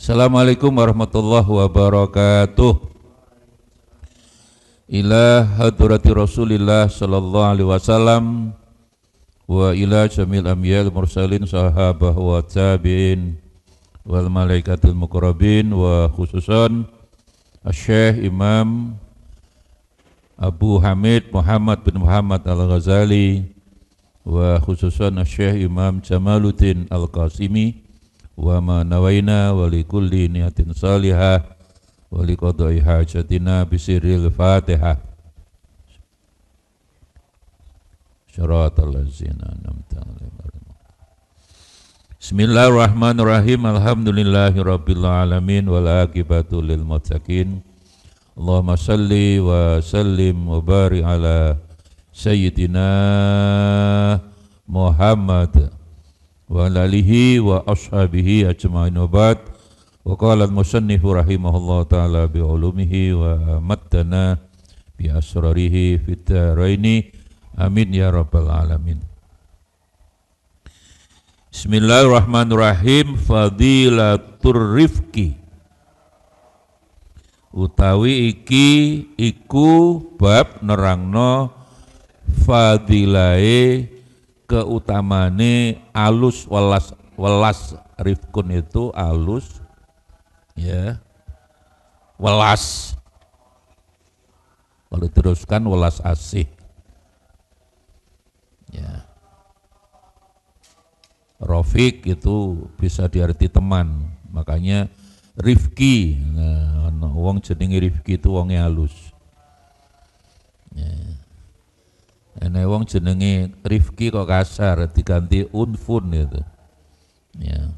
Assalamualaikum warahmatullahi wabarakatuh. Ila hadrati Rasulillah sallallahu alaihi wasallam wa ila jamil amyal mursalin sahabah wa tabi'in wal malaikatil muqarrabin wa khususan Syekh Imam Abu Hamid Muhammad bin Muhammad Al-Ghazali wa khususan Syekh Imam Jamaluddin Al-Qasimi wa ma nawaina wa likulli niyatin salihah wa liqadai hajatina bisirril Fatihah. Syaratal ladzina an'amta alaihim. Bismillahirrahmanirrahim. Alhamdulillahirabbil alamin wal aqibatu lil muttaqin. Allahumma shalli wa sallim wa barik ala sayyidina Muhammad wa alihi wa ashabihi ajma'in wa ba'd. Wa qala al-musannifu rahimahullah ta'ala bi ulumihi wa mattana bi asrarihi fid dharaini amin ya rabbal alamin. Bismillahirrahmanirrahim. Fadilatur rifqi utawi iki iku bab nerangno fadilahe keutamane alus welas rifkun itu alus ya, welas kalau teruskan welas asih ya. Rafiq itu bisa diarti teman, makanya rifki, nah, wong jenenge rifki itu wong halus ya. Ene wong jenenge Rifki kok kasar diganti unfun itu. Ya.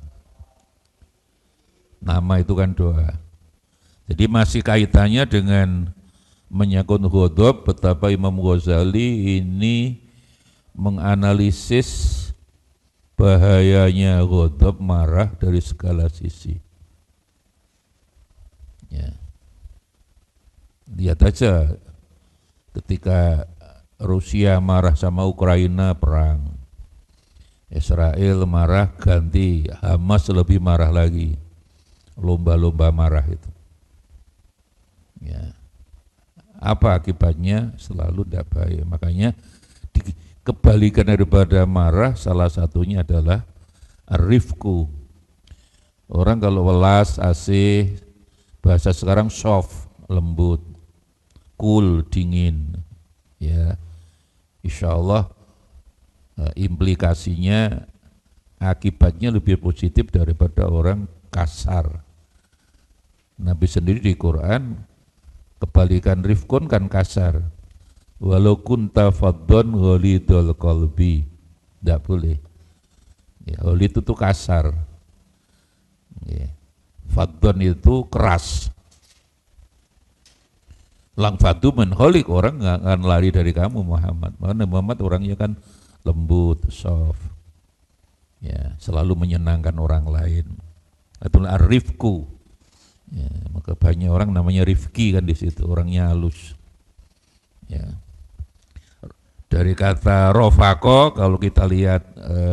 Nama itu kan doa. Jadi masih kaitannya dengan menyangkut ghadab, betapa Imam Ghazali ini menganalisis bahayanya ghadab, marah dari segala sisi. Ya. Lihat aja ketika Rusia marah sama Ukraina perang, Israel marah ganti Hamas lebih marah lagi, lomba-lomba marah itu ya. Apa akibatnya? Selalu tidak baik. Makanya kebalikan daripada marah salah satunya adalah rifku. Orang kalau welas, asih, bahasa sekarang soft, lembut, cool, dingin ya. Insya Allah implikasinya akibatnya lebih positif daripada orang kasar. Nabi sendiri di Quran kebalikan rifkun kan kasar. Walau kunta faddon ghalidul qalbi, tidak boleh ya, ghalid itu kasar ya. Faddon itu keras. Lang fadu menholik, orang nggak akan lari dari kamu Muhammad. Mana Muhammad orangnya kan lembut, soft, ya, selalu menyenangkan orang lain. Itulah rifku. Ya, maka banyak orang namanya Rifki kan di situ, orangnya halus. Ya. Dari kata rofako, kalau kita lihat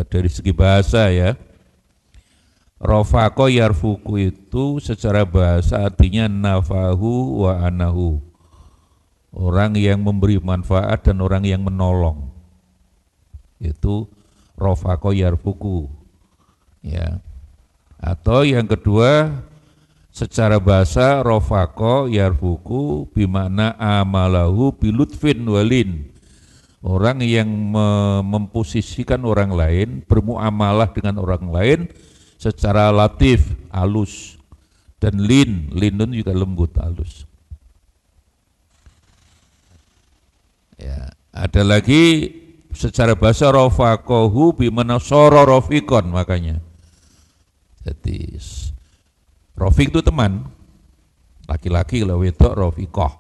dari segi bahasa ya, rofako yarfuku itu secara bahasa artinya nafahu wa anahu. Orang yang memberi manfaat dan orang yang menolong, itu rofako yarfuku ya. Atau yang kedua secara bahasa rofako yarfuku bimakna amalahu bilutfin walin. Orang yang memposisikan orang lain, bermuamalah dengan orang lain secara latif, halus, dan linun juga lembut, halus. Ya, ada lagi secara bahasa rofakohu bimana soro rofikon, makanya. Jadi rofik itu teman, laki-laki kalau wedok rofikoh.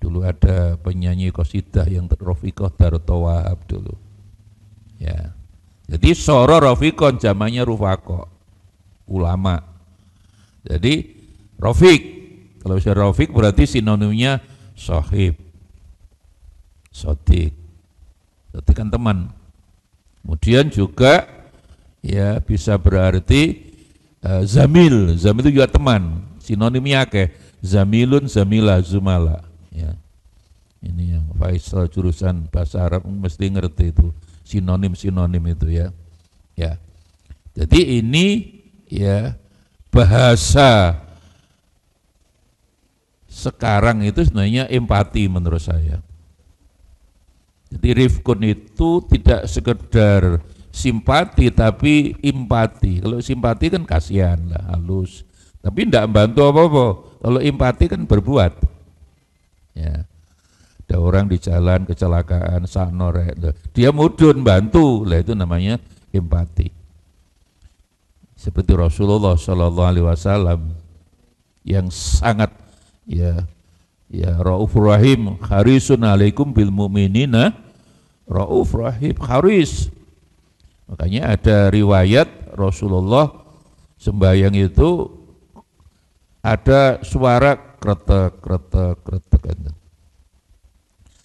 Dulu ada penyanyi qasidah yang rofikoh Darto Wahab dulu. Ya, jadi soro rofikon jamannya rufako, ulama. Jadi rofik, kalau bisa rofik berarti sinonimnya sohib, sodik, itu kan teman. Kemudian juga ya bisa berarti Zamil itu juga teman, sinonimnya akeh, zamilun, zamila, zumala, ya. Ini yang Faisal jurusan bahasa Arab mesti ngerti itu sinonim itu ya. Ya. Jadi ini ya bahasa sekarang itu sebenarnya empati menurut saya. Jadi rifkun itu tidak sekedar simpati tapi empati. Kalau simpati kan kasihan lah, halus. Tapi tidak membantu apa-apa. Kalau empati kan berbuat. Ya. Ada orang di jalan kecelakaan, saknorek, dia mudun bantu, lah itu namanya empati. Seperti Rasulullah Shallallahu Alaihi Wasallam yang sangat ya Raufur Rahim, harisun alaikum bil mu'minina, Rauf Rahim, haris. Makanya ada riwayat Rasulullah sembahyang itu ada suara kretek.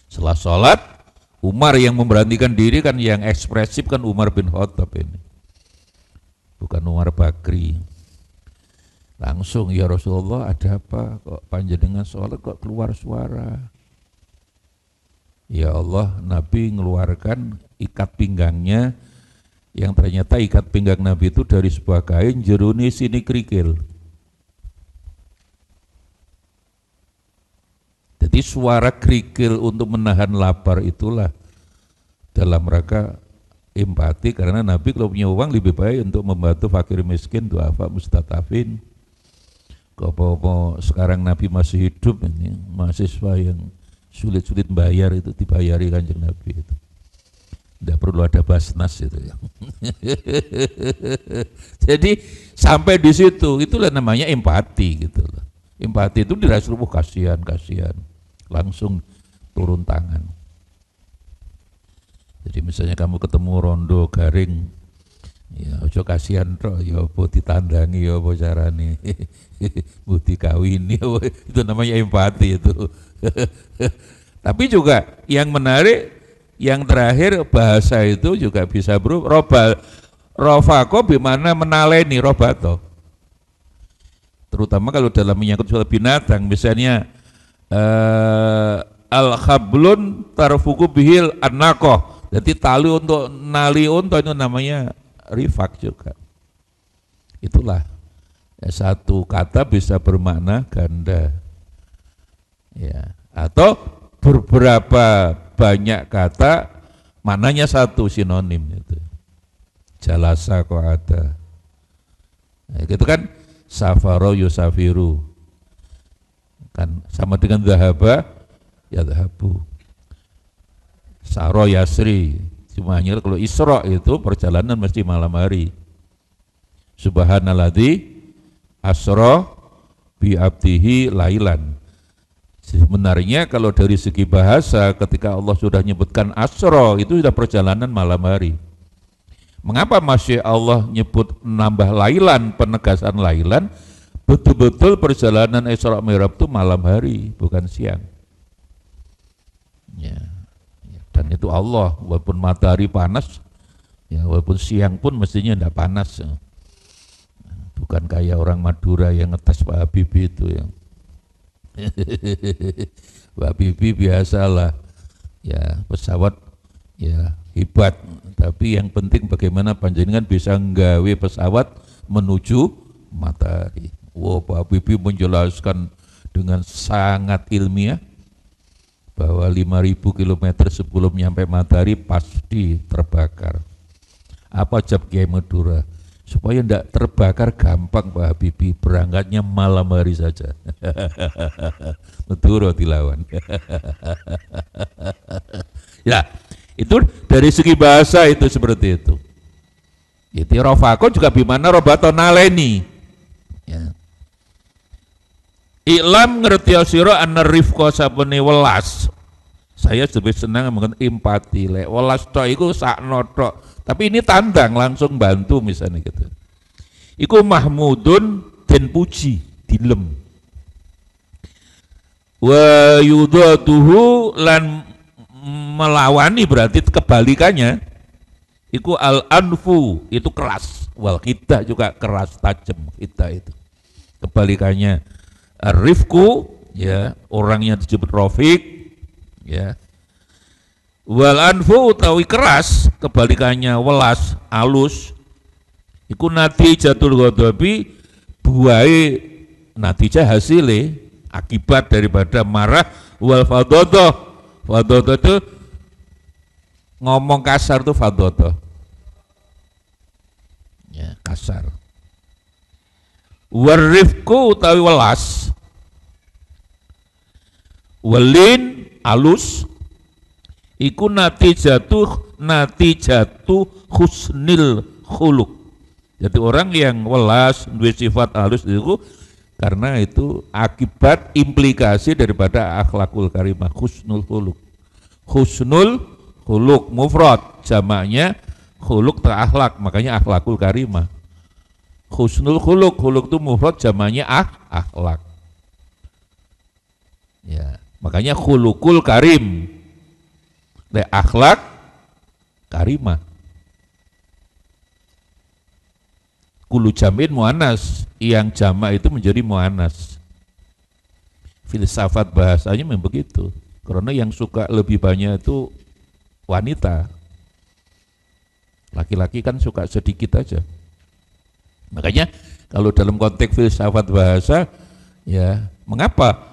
Setelah sholat, Umar yang memberhentikan diri kan yang ekspresif kan Umar bin Khattab ini. Bukan Umar Bakri. Langsung, ya Rasulullah ada apa? Kok panjenengan sholat kok keluar suara? Ya Allah, Nabi mengeluarkan ikat pinggangnya yang ternyata ikat pinggang Nabi itu dari sebuah kain jeruni sini kerikil. Jadi suara kerikil untuk menahan lapar itulah dalam rangka empati, karena Nabi kalau punya uang lebih baik untuk membantu fakir miskin, duafa mustatafin. Kalau sekarang Nabi masih hidup ini, mahasiswa yang sulit-sulit bayar itu dibayari Kanjeng Nabi itu. Tidak perlu ada basnas itu ya. Jadi sampai di situ itulah namanya empati gitu loh. Empati itu dirasa kasihan, langsung turun tangan. Jadi misalnya kamu ketemu rondo garing, ya ojo kasihan toh, ya apa ditandangi, ya apa carane, budi kawini, itu namanya empati itu. Tapi juga yang menarik, yang terakhir bahasa itu juga bisa berubah. Rofako bimana menaleni robato. Terutama kalau dalam menyangkut soal binatang, misalnya al-khablun tarfuku bihil an-naqah. Jadi tali untuk nali unta itu namanya rifak juga. Itulah ya, satu kata bisa bermakna ganda. Ya, atau beberapa banyak kata maknanya satu, sinonim itu. Jalasa kok ada. Nah, gitu kan safaro yusafiru. Kan sama dengan dhahaba ya dhahabu. Saro yasri, cuma hanya kalau isra itu perjalanan mesti malam hari. Subhanalladzi asra bi abdihi lailan. Sebenarnya kalau dari segi bahasa ketika Allah sudah menyebutkan asra itu sudah perjalanan malam hari. Mengapa masih Allah nyebut nambah lailan, penegasan lailan? Betul-betul perjalanan Isra Mi'raj itu malam hari, bukan siang. Ya. Dan itu Allah, walaupun matahari panas, ya walaupun siang pun mestinya tidak panas. Ya. Bukan kayak orang Madura yang ngetes Pak Habibie itu yang Pak Habibie biasalah, ya pesawat ya hebat, tapi yang penting bagaimana panjenengan bisa nggawe pesawat menuju matahari. Wow, Pak Habibie menjelaskan dengan sangat ilmiah bahwa 5.000 km sebelum nyampe matahari pasti terbakar. Apa jawab Kiai Madura? Supaya tidak terbakar gampang Pak Habibie, berangkatnya malam hari saja. Madura dilawan. Ya, itu dari segi bahasa itu seperti itu. Itu rofako juga bimana robato naleni. Ya. Iklam ngerti sira anna rifqa sapune welas. Saya lebih senang menggunakan empati. Lek welas tok iku sakno tok. Tapi ini tandang langsung bantu misalnya gitu. Iku mahmudun den puji, dilem. Wa yudatuhu lan melawani berarti kebalikannya. Iku al-anfu, itu keras. Wal khiddah juga keras tajam, khiddah itu. Kebalikannya rifku, ya, orangnya disebut rafiq, ya. Wal anfu utawi keras, kebalikannya welas, alus. Iku natijatul ghadabi, buai natijah hasilnya, akibat daripada marah. Wal fadodoh, fadodoh itu ngomong kasar tuh fadodoh, ya, kasar. Warifku utawi welas, walin alus, iku natijatu husnil khuluq. Jadi orang yang welas, duwe sifat halus itu karena itu akibat implikasi daripada akhlakul karimah, husnul khuluq. Husnul khuluq mufrad, jamaknya khuluq ta akhlak, makanya akhlakul karimah. Husnul khuluq, khuluq itu mufrad, jamaknya akhlak. Ya, makanya khuluqul karim. Akhlak karimah. Kulu jamin muannas, yang jamak itu menjadi muannas. Filsafat bahasanya memang begitu. Karena yang suka lebih banyak itu wanita. Laki-laki kan suka sedikit aja. Makanya kalau dalam konteks filsafat bahasa, ya, mengapa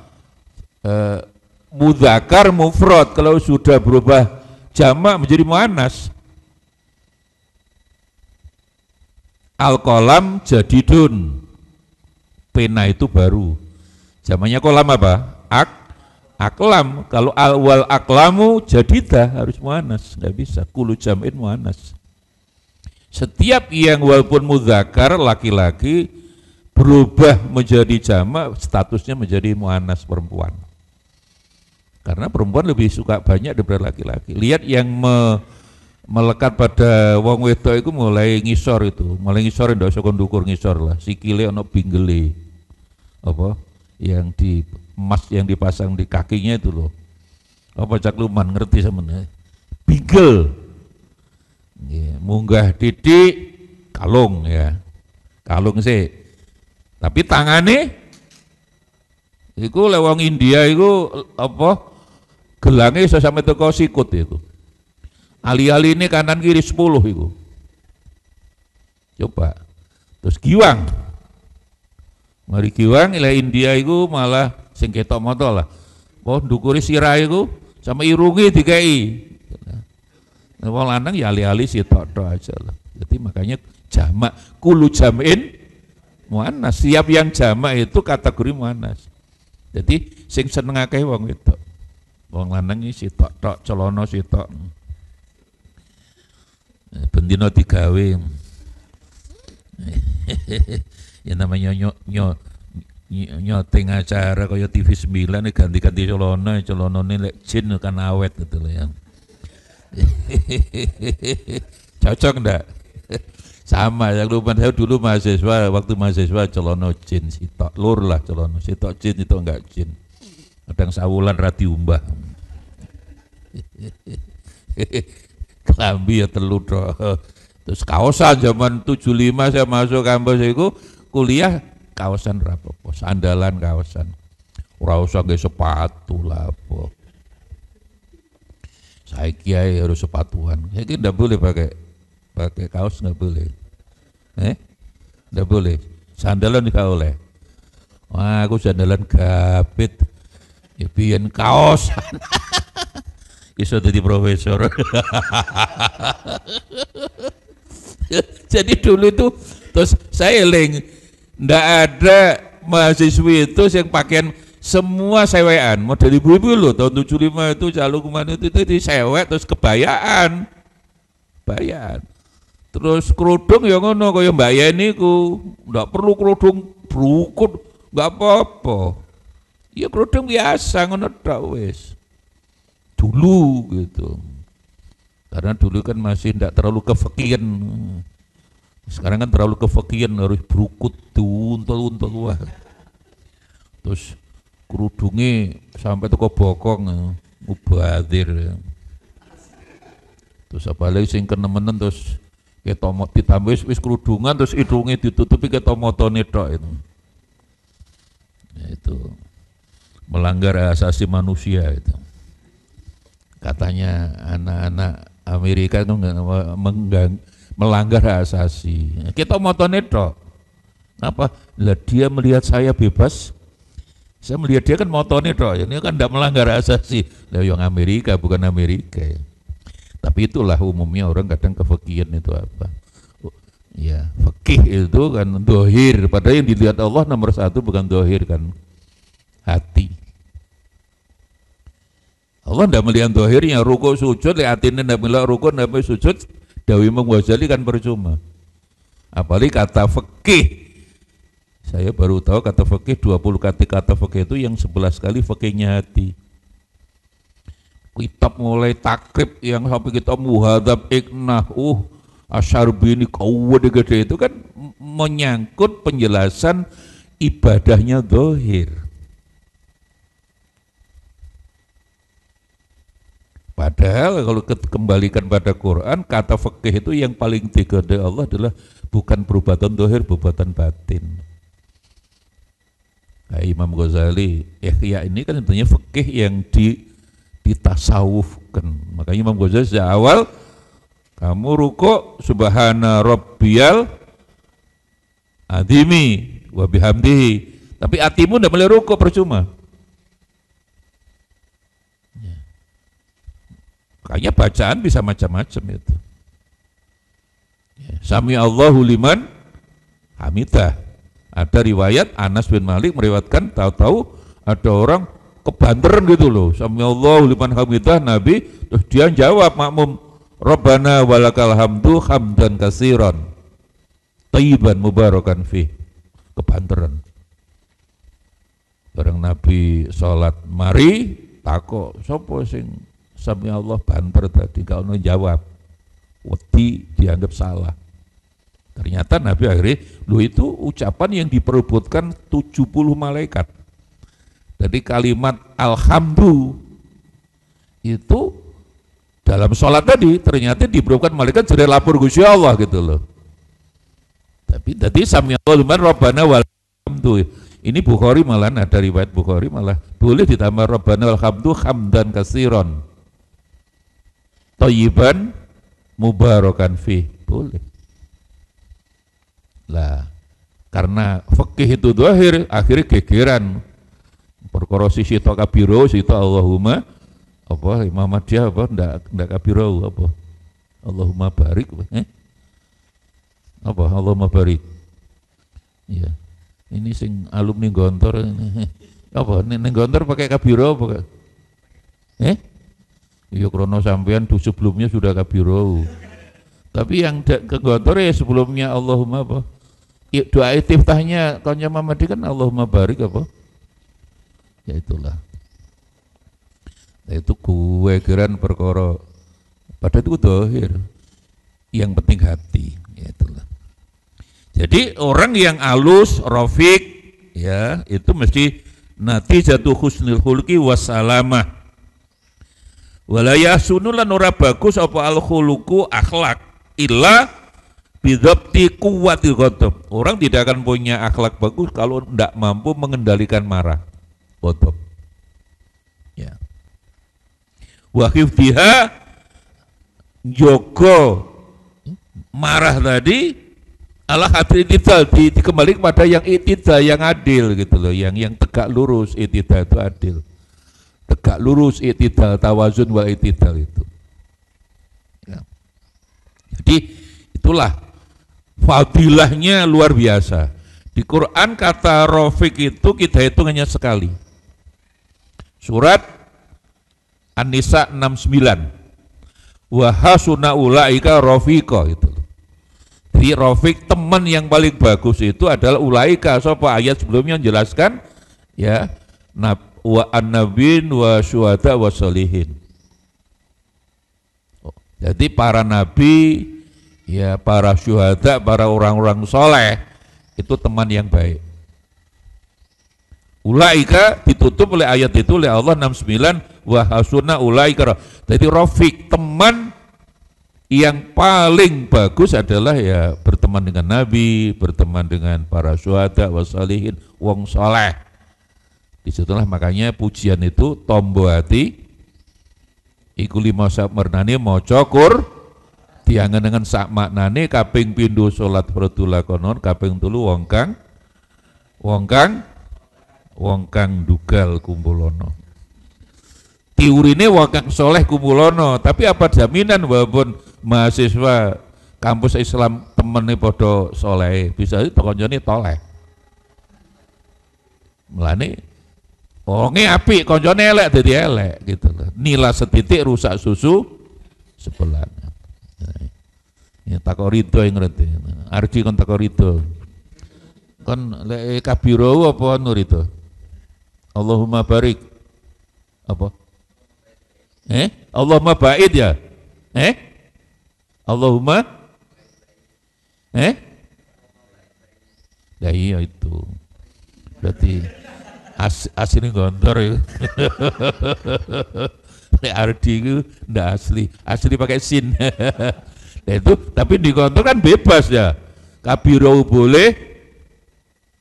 mudzakkar mufrad kalau sudah berubah jamak menjadi muannas? Al-qalam jadidun, pena itu baru. Zamannya kolam apa? Aklam. Kalau al-wal aklamu jadidah, harus muannas, nggak bisa. Kulu jam'in muannas. Setiap yang walaupun mudzakkar laki-laki berubah menjadi jamak, statusnya menjadi muannas perempuan. Karena perempuan lebih suka banyak daripada laki-laki. Lihat yang melekat pada wong wedok itu mulai ngisor itu, mulai ngisor ndak usah kondukur ngisor lah, sikile ono binggele. Apa? Yang di emas yang dipasang di kakinya itu loh. Apa cakluman ngerti sampeyan? Binggel. Ya, munggah titik kalung, ya, kalung sih, tapi tangane iku lewong India iku apa gelangnya iso sampai teko sikut itu, ali-ali ini kanan kiri 10 iku, coba. Terus giwang, mari giwang ilah India iku malah sing ketok moto lah, oh ndukuri sirah iku sama irungi dikai. Wong lanang ya ali-ali sitok-tok aja lah. Jadi makanya jamak, kulu jam'in muannas. Siap yang jamak itu kategori muannas. Jadi sing seneng akeh wong wedok. Wong lanang iki sitok-tok, celana sitok. Bendina digawe. Ya namanya nyoteng acara kaya TV 9 ganti-ganti celanane lek jin kan awet gitu loh ya. Cocok enggak? Sama yang saya dulu mahasiswa, waktu mahasiswa celana jin sitok lur lah, celana sitok jin itu enggak jin, kadang sawulan rati umbah. Kelambi ya telu tok. Terus kaosan zaman 75 saya masuk kampus itu kuliah kaosan rapopo, sandalan kaosan, ora usah nggae sepatu lah apa. Saya kiai harus sepatuan. Saya kira tidak boleh pakai kaos, nggak boleh. Nggak boleh. Sandalan nggak boleh. Wah, aku sandalan gapit. Ya pian kaos. Iso jadi profesor. Jadi dulu itu terus saya eling, nggak ada mahasiswi itu yang pakaian semua sewean, model ibu-ibu loh, tahun 75 itu calon kemana itu disewek terus kebayaan, bayaan. Terus kerudung ya ngono kaya Mbak Yeni ku, ndak perlu kerudung berukut, nggak apa-apa. Ya kerudung biasa ngono tok wis. Dulu gitu. Karena dulu kan masih ndak terlalu kefakian. Sekarang kan terlalu kefakian, harus berukut tuh untul-untul wah. Terus kerudungnya sampai toko bokong, mubadir. Terus apalagi sing kenemenen terus Ketomot ditambah wis kerudungan terus hidungnya ditutupi ketomotone tok itu. Ya, itu melanggar asasi manusia itu. Katanya anak-anak Amerika itu melanggar asasi. Ketomotone tok. Apa? Lah dia melihat saya bebas. Saya melihat dia kan motone tok. Ini kan tidak melanggar asasi. Lah yang Amerika bukan Amerika ya. Tapi itulah umumnya orang kadang kefikihan itu apa? Ya, fikih itu kan dohir. Padahal yang dilihat Allah nomor satu bukan dohir kan, hati. Allah tidak melihat dohirnya, ruku sujud, hatinya tidak melihat ruku, tidak melihat sujud. Dawi Imam Ghazali kan percuma. Apalagi kata fikih. Saya baru tahu kata fikih 20 kata fikih itu yang 11 kali fikihnya hati. Kitab mulai takrib yang sampai kita muhadzab iknah asyarbini gede itu kan menyangkut penjelasan ibadahnya dohir. Padahal kalau kembalikan pada Quran, kata fikih itu yang paling digodai Allah adalah bukan perbuatan dohir, perbuatan batin. Nah, Imam Ghazali Ihya ini kan tentunya fikih yang ditasawufkan. Makanya Imam Ghazali sejak awal kamu ruku subhana rabbiyal azimi wa bihamdihi, tapi hatimu tidak boleh ruku, percuma. Ya. Makanya bacaan bisa macam-macam itu. Ya. Sami Allahu liman hamidah. Ada riwayat Anas bin Malik meriwayatkan, tahu-tahu ada orang kebanteran gitu loh, samiallahu liman hamidah Nabi, terus dia jawab makmum, Rabbana walakal hamdu hamdan katsiran thayyiban mubarakan fi. Kebanteran. Bareng Nabi sholat mari takok sapa sing sami Allah banter tadi, kalau jawab wedi dianggap salah. Ternyata Nabi akhirnya, lu itu ucapan yang diperebutkan 70 malaikat. Jadi kalimat alhamdu itu dalam sholat tadi ternyata diperlukan malaikat jadi lapor Gusti Allah gitu loh. Tapi tadi sami Allah liman rabbana walhamdu. Ini Bukhari malah ada riwayat Bukhari malah boleh ditambah rabbana walhamdu hamdan katsiran thayyiban mubarakan fi, boleh. Lah karena fikih itu dohir akhirnya gegeran. Perkara sisi to kabiro sito Allahumma apa Muhammadiyah apa ndak kabiro apa Allahumma barik apa Allahumma barik. Iya. Ini sing alumni Gontor ini. Apa ning Gontor pakai kabiro apa? Iya krono sampean sebelumnya sudah kabiro. Tapi yang ke Gontor ya sebelumnya Allahumma apa? Doa istiftahnya konnya Muhammadiyah kan Allahumma barik apa? Ya itulah. Nah, itu kue geran perkara pada itu dohir. Yang penting hati, ya itulah. Jadi orang yang alus, rafiq, ya itu mesti natijatu husnul khulqi wassalamah. Wala yasunulan ora bagus apa al khuluqu akhlak illa bidhabti quwwatil ghadab. Orang tidak akan punya akhlak bagus kalau tidak mampu mengendalikan marah. Ghadab. Ya. Wa khifdiha jogo marah tadi Allah hati itidal dikembali kepada yang itidal, yang adil gitu loh, yang tegak lurus. Itidal itu adil, tegak lurus, itidal, tawazun wal itidal itu ya. Jadi itulah fadilahnya luar biasa. Di Quran kata rafiq itu kita hitung hanya sekali, surat An-Nisa 69, wa hasuna ulaika rafiqa itu. Jadi rafiq teman yang paling bagus itu adalah ulaika. Sapa ayat sebelumnya menjelaskan ya, wa an-nabiyyin wa syuhada wa sholihin. Jadi para nabi, ya para syuhada, para orang-orang soleh itu teman yang baik. Ulaika ditutup oleh ayat itu oleh Allah 69, wa hasuna ulaika. Jadi rafiq teman Yang paling bagus adalah ya berteman dengan Nabi, berteman dengan para syuhada wasalihin, wong soleh. Disitulah makanya pujian itu tombo hati iku lima sak mernane maca diangen-angen sak maknane kaping pindho salat fardhu lakonon, kaping telu wong kang dugal kumpulono. Teorine wong kang soleh kumpulono, tapi apa jaminan walaupun mahasiswa kampus Islam temene padha soleh, bisa itu koncone toleh. Mulane wonge apik, koncone elek dadi elek gitu loh. Nila setitik rusak susu sebelah. Ya takok rido yang ngerti. Arji kon takok rido. Kon lek kabiro apa nur itu? Allahumma barik. Apa? Allahumma ba'id ya? Allahumma ya iya itu. Berarti asli gondor ya. Lek Ardi itu ndak asli pakai sin. Nah itu tapi di gondor kan bebas ya. Kabiro boleh,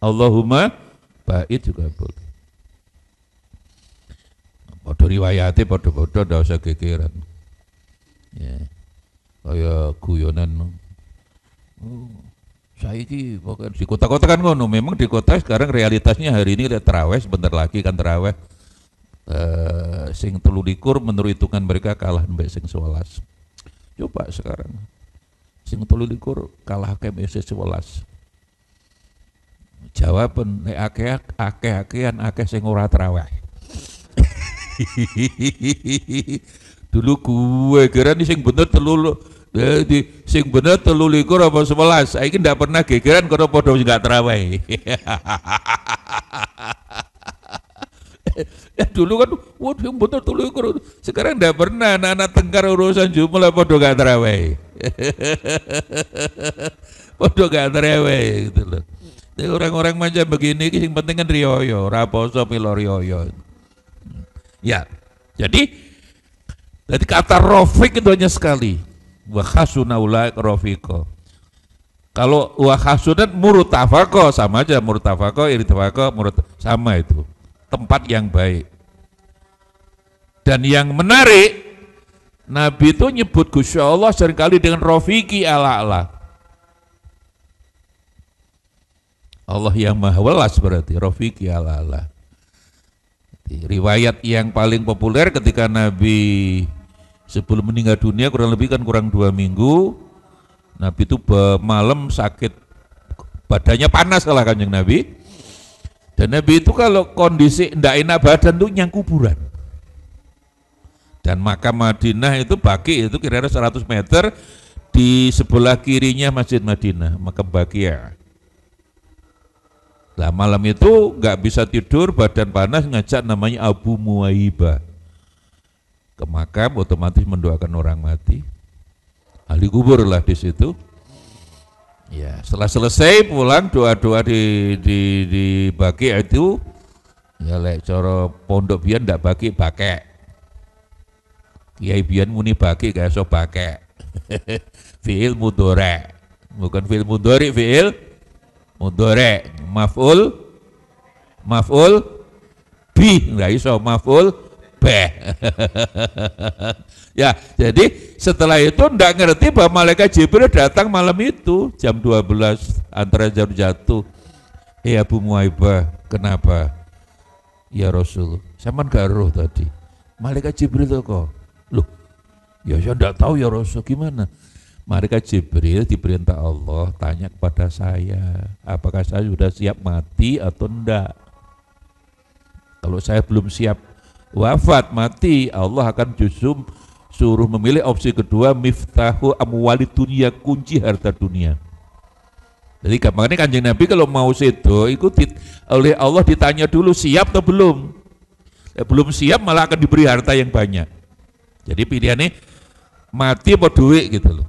Allahumma ba'id juga boleh. Podo riwayate podo-podo ndak usah gegeran. Ya. Kayak guyonan. Saiki pokoknya di kota-kota kan ngono, memang di kota sekarang realitasnya hari ini lihat taraweh sebentar lagi kan taraweh sing 13 menurut hitungan mereka kalah mbek sing 11. Coba sekarang sing 13 kalah ke sing 11. Jawaban nek akeh-akehan akeh sing ora taraweh. Dulu gue kira nih sing bener sing bener 13 apa 11. Saiki ndak pernah gegeran kalau podo enggak tarawih. Ya dulu kan waduh yang bener 13. Sekarang ndak pernah anak-anak tengkar urusan jumlah podo enggak tarawih. Podo enggak tarawih gitu loh. Orang-orang macam begini yang penting kan riyoyo, ora poso pilo riyoyo. Ya. Jadi kata rofik itu hanya sekali. Wa khasuna ulaik rafiqa. Kalau wa khasunan murtafaqo sama aja, murtafaqo, irtafaqo, sama itu. Tempat yang baik. Dan yang menarik, Nabi itu nyebut Gusti Allah seringkali dengan rafiqi ala. Allah yang maha welas berarti rafiqi ala. Riwayat yang paling populer ketika Nabi sebelum meninggal dunia kurang 2 minggu, Nabi itu malam sakit, badannya panas lah Kanjeng Nabi. Dan Nabi itu kalau kondisi ndak enak badan tuh nyang kuburan. Dan makam Madinah itu Baqi itu kira-kira 100 meter di sebelah kirinya Masjid Madinah, makam Baqi'. Nah malam itu nggak bisa tidur, badan panas, ngajak namanya Abu Muwaibah ke makam, otomatis mendoakan orang mati. Ahli kubur lah di situ. Ya setelah selesai pulang doa-doa di Baqi' itu, ya lek cara pondok biyen ndak Baqi' bakek. Kiai biyen muni Baqi' gak iso bakek. Fi'il mudhari, bukan fi'il mudhari, fi'il mudhari, maf'ul bi, enggak iso maf'ul beh. Ya, jadi setelah itu enggak ngerti bahwa malaikat Jibril datang malam itu jam 12 antara jam jatuh. Abu Muwaibah, kenapa? Ya Rasul, sampean gak roh tadi. Malaikat Jibril itu kok. Loh, ya saya enggak tahu ya Rasul, gimana? Malaikat Jibril diperintah Allah tanya kepada saya, apakah saya sudah siap mati atau enggak? Kalau saya belum siap wafat mati, Allah akan justru suruh memilih opsi kedua, miftahu amwali dunia, kunci harta dunia. Jadi gampangnya Kanjeng Nabi kalau mau sedo ikuti oleh Allah ditanya dulu siap atau belum. Belum siap malah akan diberi harta yang banyak. Jadi pilihannya mati atau duit gitu loh.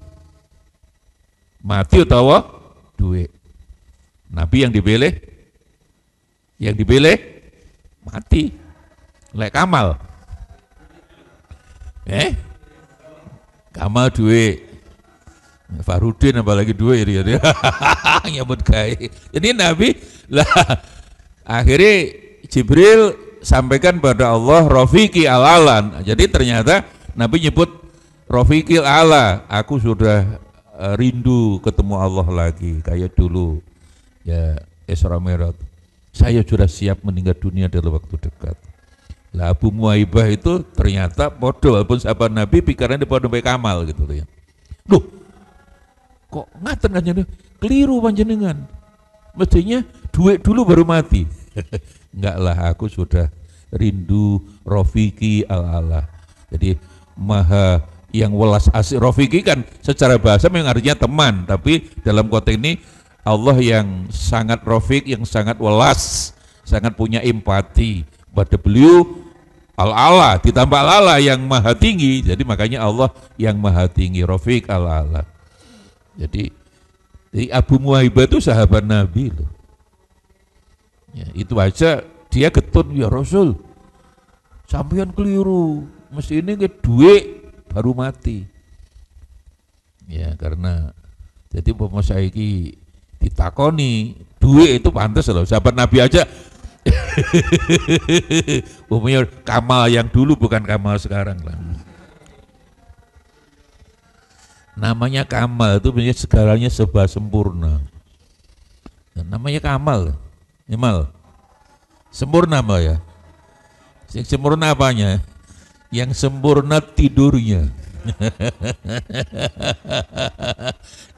Mati atau duit. Nabi yang dipilih mati. Lek Kamal Kamal duit, Farudin apalagi dua ya dia nyebut gawe. Jadi Nabi lah akhirnya Jibril sampaikan pada Allah Rafiqi al-alan. Jadi ternyata Nabi nyebut Rafiqi al-ala, aku sudah rindu ketemu Allah lagi kayak dulu ya Isra Mi'raj. Saya sudah siap meninggal dunia dalam waktu dekat. Lah Abu Muhaibah itu ternyata bodoh, walaupun sahabat Nabi pikirannya pada baik amal gitu ya. Loh, kok ngaten kan jadi keliru panjenengan. Mestinya duit dulu baru mati. Enggak lah, aku sudah rindu Rafiqi al-ala. Jadi maha yang welas asih. Rafiqi kan secara bahasa memang artinya teman, tapi dalam konteks ini Allah yang sangat Rafiq, yang sangat welas, sangat punya empati pada beliau al-ala, ditambah al-ala yang maha tinggi. Jadi makanya Allah yang maha tinggi, Rafiq al-ala. Jadi Abu Muhaibah itu sahabat Nabi loh. Ya, itu aja dia getun, ya Rasul, sampean keliru, mesti ini ke duit baru mati. Ya karena jadi umpama saiki ditakoni duit itu pantas loh, sahabat Nabi aja umpamanya kamal yang dulu bukan kamal sekarang lah. Namanya kamal itu punya segalanya serba sempurna. Namanya kamal. Imal. Sempurna Mbak ya. Yang sempurna apanya? Yang sempurna tidurnya.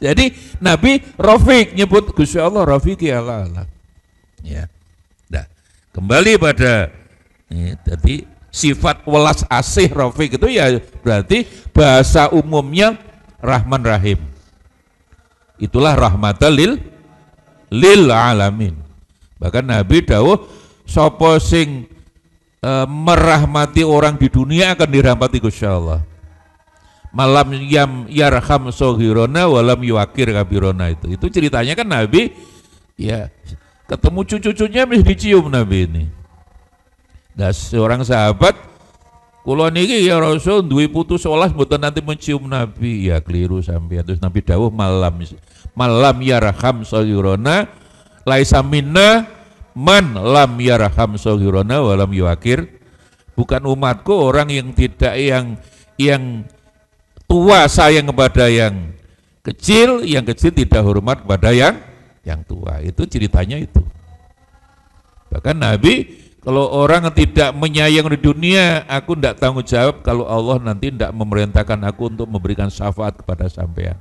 Jadi Nabi Rafiq nyebut Gusti Allah Rafiqi ala. Ya. Nah, kembali pada jadi sifat welas asih Rafiq itu ya berarti bahasa umumnya Rahman Rahim. Itulah rahmatan lil alamin. Bahkan Nabi dawuh sapa sing merahmati orang di dunia akan dirahmati Gusti Allah. Malam yam yarham sohirona walam yuakir kabirona itu ceritanya kan Nabi ya ketemu cucu-cucunya mesti dicium Nabi ini. Nah seorang sahabat kula niki ya Rasul duwe putu 11 mboten nanti mencium Nabi, ya keliru sampeyan. Terus Nabi dawuh malam yarham sohirona laisa minna man lam yarham sohirona walam yuakir. Bukan umatku orang yang tidak yang tua sayang kepada yang kecil tidak hormat kepada yang tua. Itu ceritanya itu. Bahkan Nabi kalau orang tidak menyayang di dunia, aku tidak tanggung jawab kalau Allah nanti tidak memerintahkan aku untuk memberikan syafaat kepada sampean.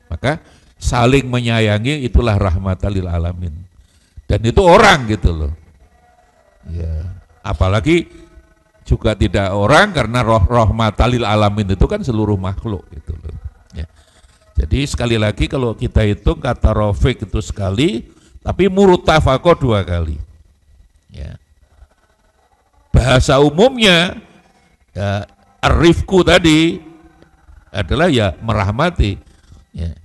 Maka saling menyayangi itulah rahmatan lil alamin. Dan itu orang gitu loh. Ya, apalagi juga tidak orang karena rahmatan lil alamin itu kan seluruh makhluk gitu loh. Ya. Jadi sekali lagi kalau kita hitung kata Rafiq itu sekali, tapi murtafaqah 2 kali. Ya. Bahasa umumnya ya, ar-rifqu tadi adalah ya merahmati. Ya.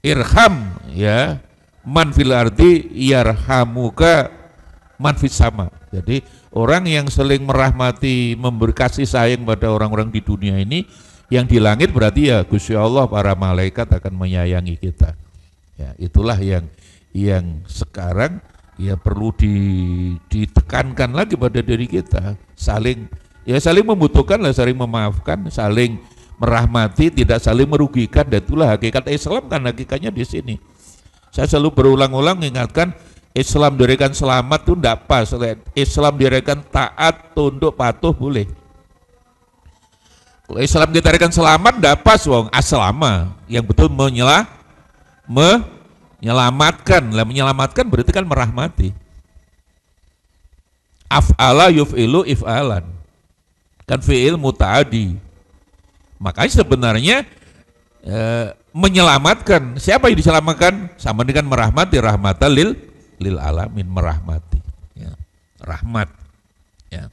Irham ya man fil ardi yarhamuka man fis sama. Jadi orang yang saling merahmati, memberi kasih sayang pada orang-orang di dunia ini, yang di langit berarti ya Gusti Allah, para malaikat akan menyayangi kita. Ya, itulah yang sekarang ya perlu ditekankan lagi pada diri kita, saling membutuhkan lah, saling memaafkan, saling merahmati, tidak saling merugikan. Dan itulah hakikat Islam kan, hakikatnya di sini. Saya selalu berulang-ulang mengingatkan Islam dirikan selamat itu tidak pas. Islam dirikan taat, tunduk, patuh boleh. Kalau Islam kita dirikan selamat tidak pas, wong aslama yang betul menyelamatkan. Menyelamatkan berarti kan merahmati. Af'ala yuf'ilu if'alan. Kan fi'il muta'adi. Makanya sebenarnya menyelamatkan, siapa yang diselamatkan? Sama dengan merahmati, rahmatan lil alamin, merahmati. Ya. Rahmat. Ya.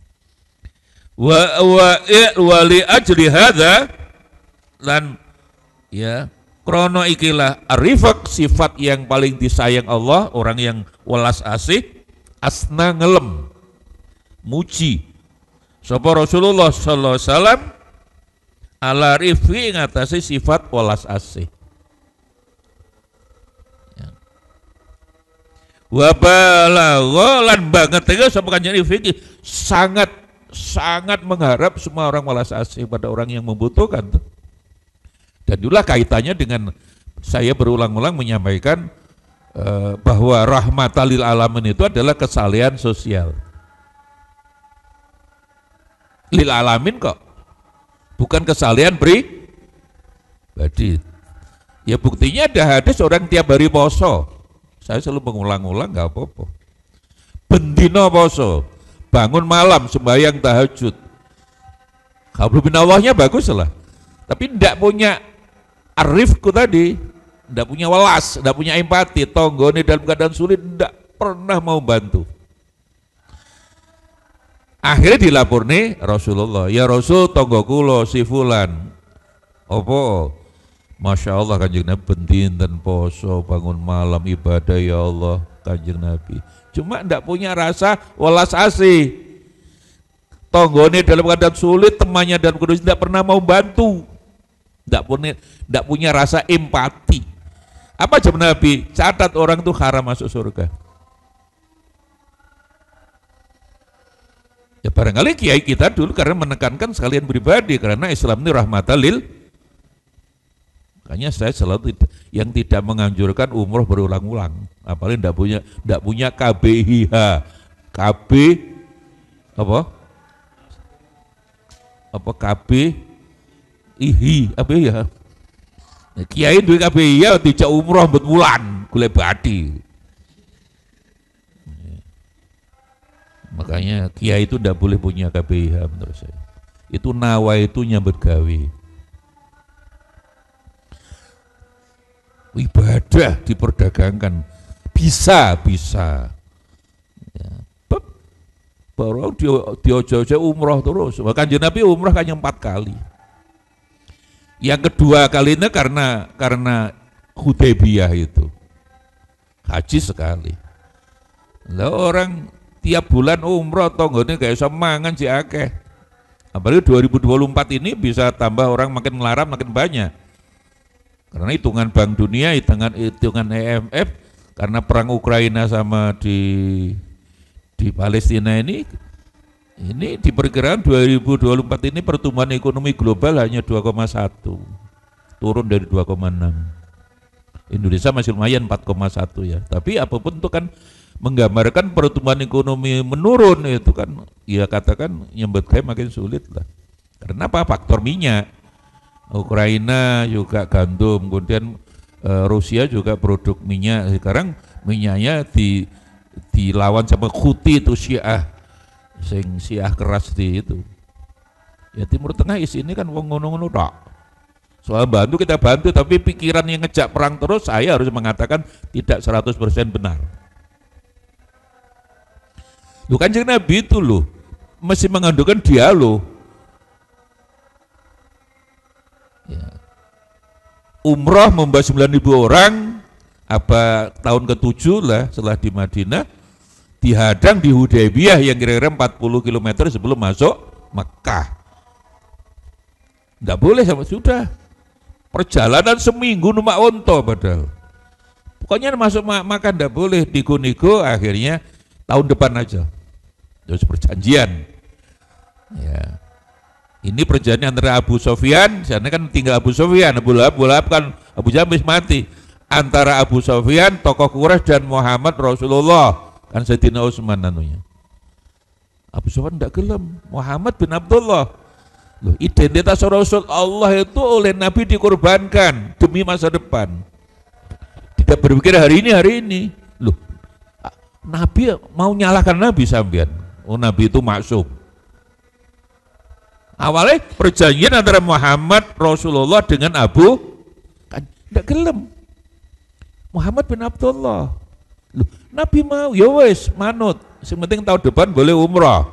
Wa li ajli hadza lan ya krono ikilah arifak, sifat yang paling disayang Allah, orang yang welas asih, asna ngelem, muji sapa Rasulullah sallallahu alaihi wasallam ala rifqi ngatasi sifat welas asih. Ya. Wa balagha lan banget iki sapa Kanjeng Rifqi sangat mengharap semua orang welas asih pada orang yang membutuhkan tuh. Dan itulah kaitannya dengan saya berulang-ulang menyampaikan bahwa rahmatan lil alamin itu adalah kesalehan sosial. Lil alamin kok, bukan kesalehan pribadi. Ya buktinya ada hadis orang tiap hari poso. Saya selalu mengulang-ulang, nggak apa-apa. Bendino poso, bangun malam sembahyang tahajud. Kalau binawahnya bagus lah, tapi tidak punya arifku tadi, tidak punya welas, tidak punya empati. Tonggone dalam keadaan sulit tidak pernah mau bantu. Akhirnya dilapor nih Rasulullah, ya Rasul tonggo kulo si fulan opo, Masya Allah Kanjeng Nabi bendinten poso bangun malam ibadah ya Allah Kanjeng Nabi, cuma ndak punya rasa welas asih. Tonggone dalam keadaan sulit, temannya dalam kondisi tidak pernah mau bantu, ndak punya rasa empati. Apa jawab Nabi? Catat orang itu haram masuk surga. Ya barangkali kiai kita dulu karena menekankan sekalian pribadi, karena Islam ini rahmatan lil. Makanya saya selalu yang tidak menganjurkan umroh berulang-ulang, apalagi tidak punya KBIH, KB apa KBIH apa ya? Kiai duwe KBIH dijak umroh mbet wulan, golek badi. Makanya kiai itu tidak boleh punya KBIH menurut saya. Itu nawaitunya bergawe. Ibadah diperdagangkan, bisa. Ya. Baru diojo-ojo umroh terus. Kanjeng Nabi umroh hanya 4 kali. Yang kedua kalinya karena Hudaybiyah itu haji sekali. Lah orang tiap bulan umroh tonggone gak iso mangan si akeh. Apalagi 2024 ini bisa tambah orang makin melarat makin banyak. Karena hitungan Bank Dunia, hitungan IMF, karena perang Ukraina sama di Palestina ini diperkirakan 2024 ini pertumbuhan ekonomi global hanya 2,1, turun dari 2,6. Indonesia masih lumayan 4,1 ya. Tapi apapun itu kan menggambarkan pertumbuhan ekonomi menurun, itu kan ya katakan nyambut kayak makin sulit lah. Karena apa? Faktor minyak, Ukraina juga gandum, kemudian Rusia juga produk minyak. Sekarang minyaknya dilawan sama Houthi itu Syiah keras di itu. Ya Timur Tengah ini kan wong ngono-ngono tok. Soal bantu kita bantu, tapi pikiran yang ngejak perang terus, saya harus mengatakan tidak 100% benar. Lu Kanjeng Nabi itu loh mesti mengandungkan dialog. Ya. Umroh membawa 9.000 orang, apa tahun ke-7 lah setelah di Madinah, dihadang di Hudaybiyah yang kira-kira 40 km sebelum masuk Mekah. Tidak boleh sama sudah. Perjalanan seminggu numpak onto padahal. Pokoknya masuk makan tidak boleh, nego-nego, akhirnya tahun depan aja. Terus perjanjian. Ya. Ini perjanjian antara Abu Sofyan, sana kan tinggal Abu Sofyan, Abu Lahab kan Abu Jahal mati. Antara Abu Sofyan, tokoh Quraisy dan Muhammad Rasulullah, kan Sayyidina Utsman nanunya. Abu Sofyan tidak gelem, Muhammad bin Abdullah. Loh, identitas Rasul Allah itu oleh Nabi dikorbankan demi masa depan. Tidak berpikir hari ini. Loh, Nabi mau nyalahkan Nabi sampean. Oh, Nabi itu maksum. Awalnya perjanjian antara Muhammad Rasulullah dengan Abu kan tidak gelem. Muhammad bin Abdullah. Loh, Nabi mau, ya wes manut. Yang penting tahun depan boleh umrah.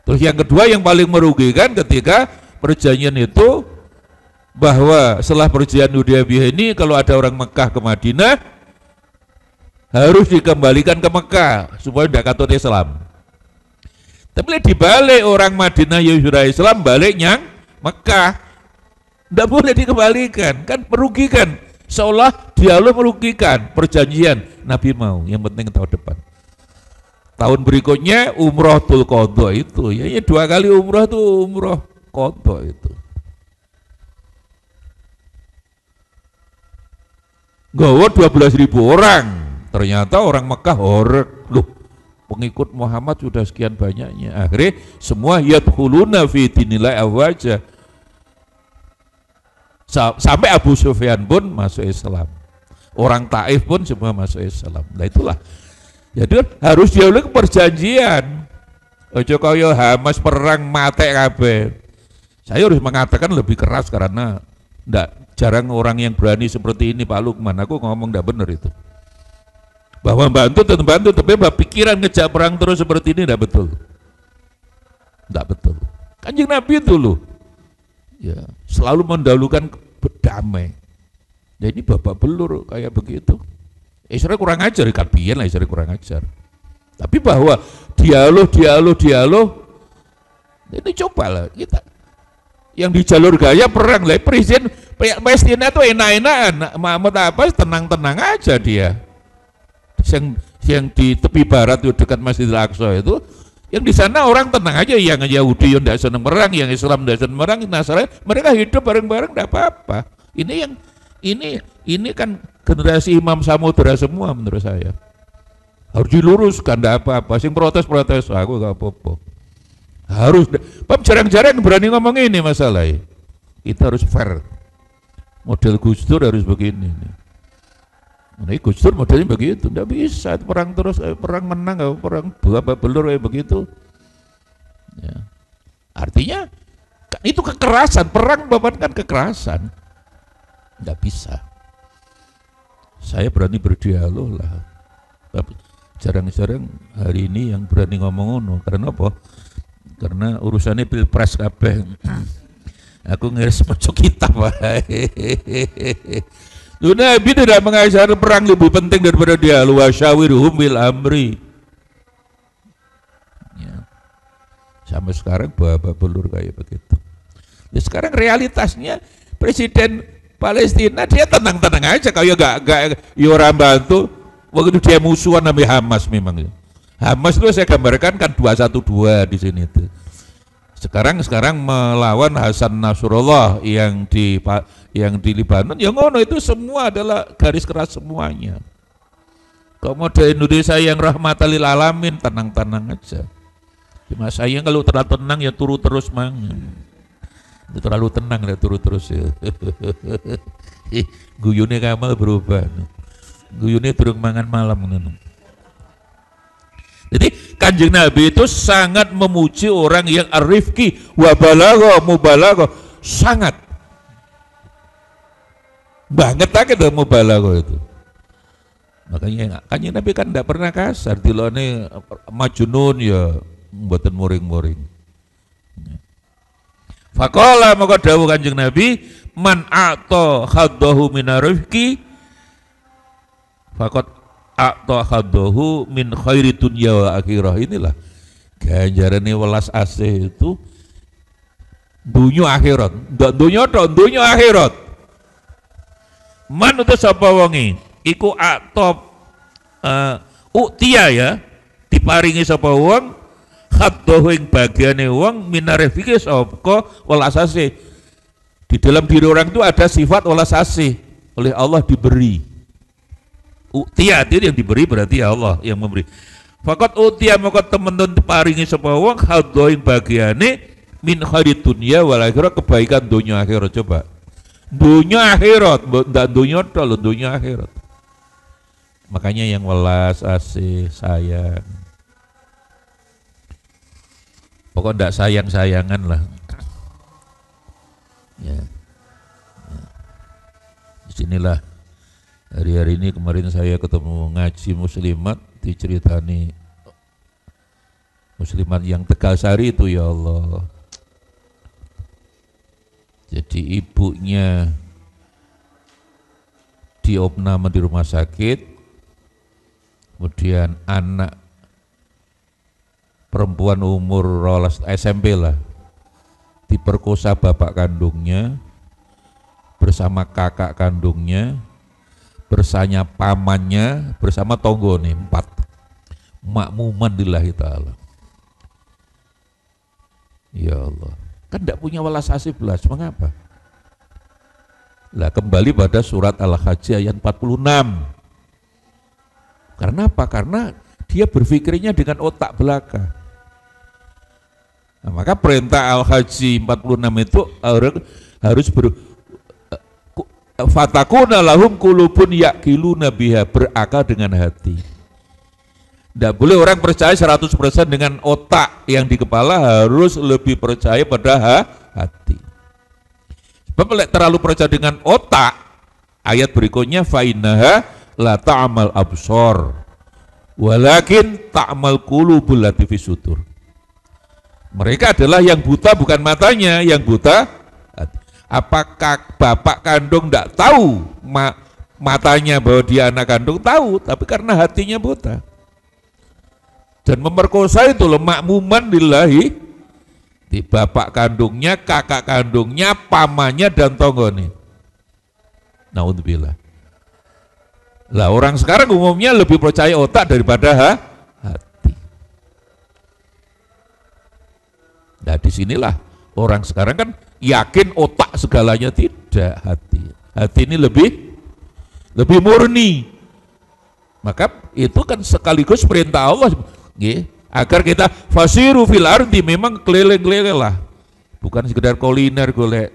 Terus yang kedua yang paling merugikan ketika perjanjian itu bahwa setelah perjanjian Hudaybiyah ini kalau ada orang Mekah ke Madinah harus dikembalikan ke Mekah supaya tidak katut Islam. Tapi dibalik orang Madinah yang sudah Islam balik Mekah, tidak boleh dikembalikan, kan merugikan. Seolah dialog merugikan perjanjian. Nabi mau, yang penting tahun depan. Tahun berikutnya umroh tul qadha itu, ya 2 kali umroh tuh umroh qadha itu. Gawa 12.000 orang, ternyata orang Mekah horek, loh pengikut Muhammad sudah sekian banyaknya. Akhirnya semua yadkhuluna fi dinillah afwaja. Sampai Abu Sufyan pun masuk Islam. Orang Taif pun semua masuk Islam. Nah itulah. Jadi harus dialog perjanjian. Ojo kaya Hamas perang mate kabeh. Saya harus mengatakan lebih keras karena jarang orang yang berani seperti ini Pak Lukman. Aku ngomong enggak benar itu. Bahwa bantu tentu bantu, tapi pikiran ngejak perang terus seperti ini enggak betul. Enggak betul. Kanjeng Nabi itu loh. Ya, selalu mendahulukan damai. Ya ini babak belur kayak begitu. Israel kurang ajar, ikan pian lah Israel kurang ajar. Tapi bahwa dialog, ini cobalah kita. Yang di jalur gaya perang lah, presiden Palestina itu enak-enakan, Mahmud Abbas tenang-tenang aja dia. Yang di tepi barat itu dekat Masjidil Aqsa itu, yang di sana orang tenang aja, yang Yahudi yang tidak senang perang, yang Islam tidak senang perang, Nasrani, mereka hidup bareng-bareng tidak apa-apa. Ini kan generasi Imam Samudra semua menurut saya. Harus diluruskan, tidak apa-apa. Sing protes aku gak apa-apa. Harus, jarang-jarang berani ngomong ini masalahnya. Kita harus fair. Model Gus Dur harus begini. Nah, Gus Dur modelnya begitu, tidak bisa perang terus, perang menang, perang babak belur kayak begitu. Ya. Artinya itu kekerasan, perang kan kekerasan. Tidak bisa. Saya berani berdialog lah. Jarang-jarang hari ini yang berani ngomong ngono. Karena apa? Karena urusannya pilpres kabeh. Aku ngiris pojok kitab. Nabi tidak mengajar perang lebih penting daripada dialog. Wasyawirhum bil amri. Ya. Sampai sekarang babak belur kayak begitu. Ya, sekarang realitasnya Presiden Palestina dia tenang-tenang aja, kayak gak orang bantu. Waktu dia musuhan sama Hamas memang. Hamas itu saya gambarkan kan 212 di sini tuh. Sekarang melawan Hasan Nasrullah yang di Libanon, yang ngono itu semua adalah garis keras semuanya. Kalau model Indonesia yang rahmatan lil alamin, tenang-tenang aja. Cuma saya kalau terlalu tenang ya turu terus mang. Terlalu tenang ya turu terus ya. Guyune Kamal berubah. Guyune durung mangan malam ngono. Jadi Kanjeng Nabi itu sangat memuji orang yang arifki wa balagha mubalagha, sangat banget aja dalam mubalagha itu. Makanya Kanjeng Nabi kan tidak pernah kasar, dilone majnun ya mboten muring-muring. Faqala maka dawuh Kanjeng Nabi, man a'ta khaddahu min arifki faqad a'ta khaddahu min khairi dunya wa akhirah. Inilah ganjarane welas asih itu dunya akhirat. Ndak dunya tok, dunya akhirat. Man uta sapa wonge iku a'ta uktia ya, diparingi sapa wong khaddahu ing bagiane wong minarifike sapa welas asih. Di dalam diri orang itu ada sifat welas asih, oleh Allah diberi. Utia itu yang diberi berarti Allah yang memberi. Fakat utia maka teman-teman paringi sapa wong khaddahu ing bagiane min khairi dunya wal akhirah, kebaikan dunia akhirat. Coba dunia akhirat, ndak dunia tok lho, dunia akhirat. Makanya yang welas asih sayang, pokok ndak sayang-sayangan lah ya. Disinilah hari-hari ini kemarin saya ketemu ngaji muslimat, diceritani muslimat yang Tegalsari itu, ya Allah. Jadi ibunya diopname di rumah sakit, kemudian anak perempuan umur SMP lah diperkosa bapak kandungnya bersama kakak kandungnya bersama pamannya bersama tonggone 4 makmuman lillahi ta'ala. Ya Allah, kan tidak punya welas asih belas, mengapa? Lah kembali pada surat Al-Hajj ayat 46. Karena apa? Karena dia berpikirnya dengan otak belaka. Nah, maka perintah Al-Hajj 46 itu harus fatakuna lahum qulubun yaqiluna biha, berakal dengan hati. Tidak boleh orang percaya 100% dengan otak yang di kepala, harus lebih percaya pada hati. Sebab terlalu percaya dengan otak, ayat berikutnya fa innaha la ta'mal absor walakin ta'mal qulubul lati fis sudur. Mereka adalah yang buta bukan matanya, yang buta hati. Apakah bapak kandung tidak tahu matanya bahwa dia anak kandung? Tahu, tapi karena hatinya buta. Dan memerkosa itu loh makmuman lillahi, di bapak kandungnya, kakak kandungnya, pamannya dan tonggone. Naudzubillah. Lah orang sekarang umumnya lebih percaya otak daripada hati. Nah disinilah orang sekarang kan yakin otak segalanya, tidak, hati. Hati ini lebih murni. Maka itu kan sekaligus perintah Allah. Agar kita fasiru fil ardi, memang keliling-keliling lah, bukan sekedar kuliner, golek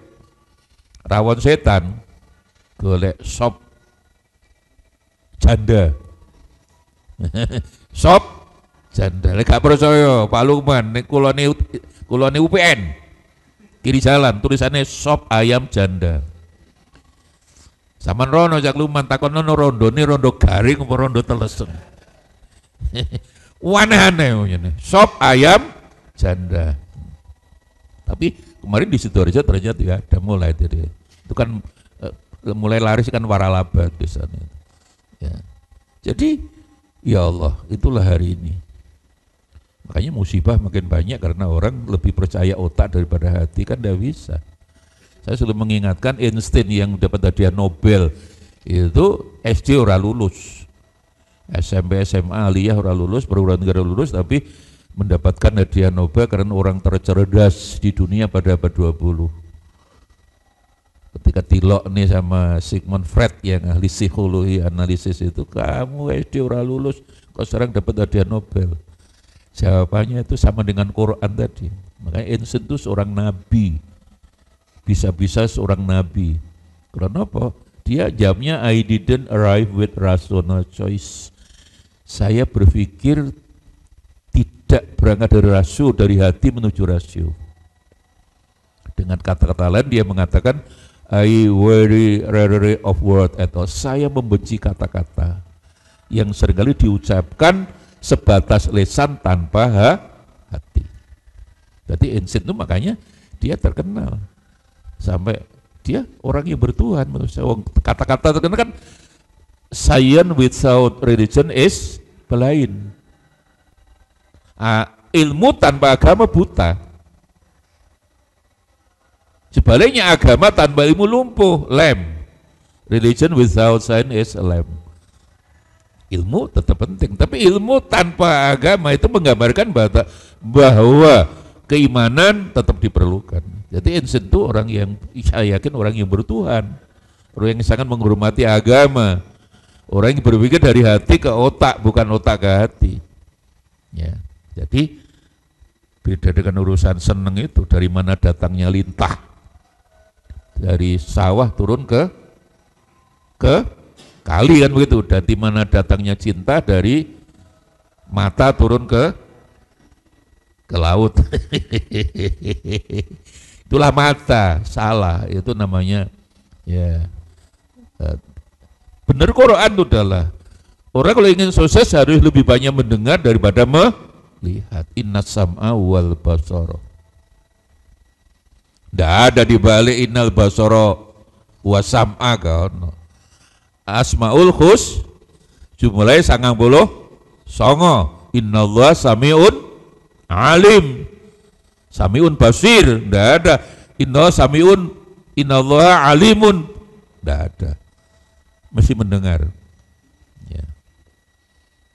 rawon setan, golek sop janda sop janda. Gak percaya Pak Lukman, kulone UPN kiri jalan tulisannya sop ayam janda. Saman rono jak Lukman takon nono rondo ini rondo garing apa rondo telesen. Aneh-aneh sop ayam janda. Tapi kemarin di Sidoarjo ternyata ya ada mulai dari itu kan mulai laris kan waralaba di sana. Ya. Jadi ya Allah, itulah hari ini. Makanya musibah makin banyak karena orang lebih percaya otak daripada hati, kan tidak bisa. Saya selalu mengingatkan Einstein yang dapat hadiah Nobel itu SD ora lulus. SMP, SMA, aliyah orang lulus, perguruan tinggi lulus, tapi mendapatkan hadiah Nobel karena orang tercerdas di dunia pada abad 20. Ketika Tilok nih sama Sigmund Freud yang ahli psikologi analisis itu, kamu SD orang lulus, kok sekarang dapat hadiah Nobel? Jawabannya itu sama dengan Quran tadi. Makanya Einstein itu seorang nabi, bisa-bisa seorang nabi. Karena apa? Dia jawabnya I didn't arrive with rational choice. Saya berpikir tidak berangkat dari rasio, dari hati menuju rasio. Dengan kata-kata lain dia mengatakan I very rarely of word at all. Saya membenci kata-kata yang seringkali diucapkan sebatas lisan tanpa hati. Jadi Einstein itu makanya dia terkenal sampai dia orang yang bertuhan menurut saya. Kata-kata terkenal kan science without religion is blind. Ilmu tanpa agama buta. Sebaliknya agama tanpa ilmu lumpuh, lamp. Religion without science is a lamp. Ilmu tetap penting, tapi ilmu tanpa agama itu menggambarkan bahwa keimanan tetap diperlukan. Jadi Einstein itu orang yang saya yakin orang yang bertuhan, orang yang sangat menghormati agama, orang yang berpikir dari hati ke otak, bukan otak ke hati. Ya, jadi beda dengan urusan seneng itu, dari mana datangnya lintah, dari sawah turun ke kali kan begitu, dari mana datangnya cinta, dari mata turun ke laut. Itulah mata, salah, itu namanya ya. Benar Quran itu adalah orang kalau ingin sukses harus lebih banyak mendengar daripada melihat. Innas sam'a wal basara. Tidak ada di balik innal basara wa sam'a kan. Asmaul khus jumlahnya 99. Innallaha sami'un alim. Samiun basir, tidak ada. Inna samiun, innallaha alimun, tidak ada. Mesti mendengar. Ya.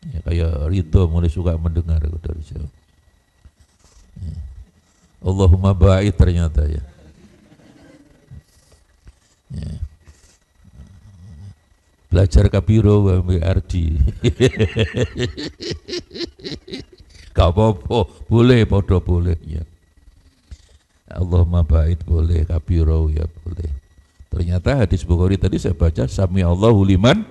Ya, kayak Ridho mulai suka mendengar dari jauh. Ya. Allahumma ba'id ternyata ya. Ya. Belajar kabiro ambil ardi. Gak apa-apa, boleh, podo boleh ya. Allahumma ba'id boleh, kabiro ya boleh. Ternyata hadis Bukhari tadi saya baca sami Allahu liman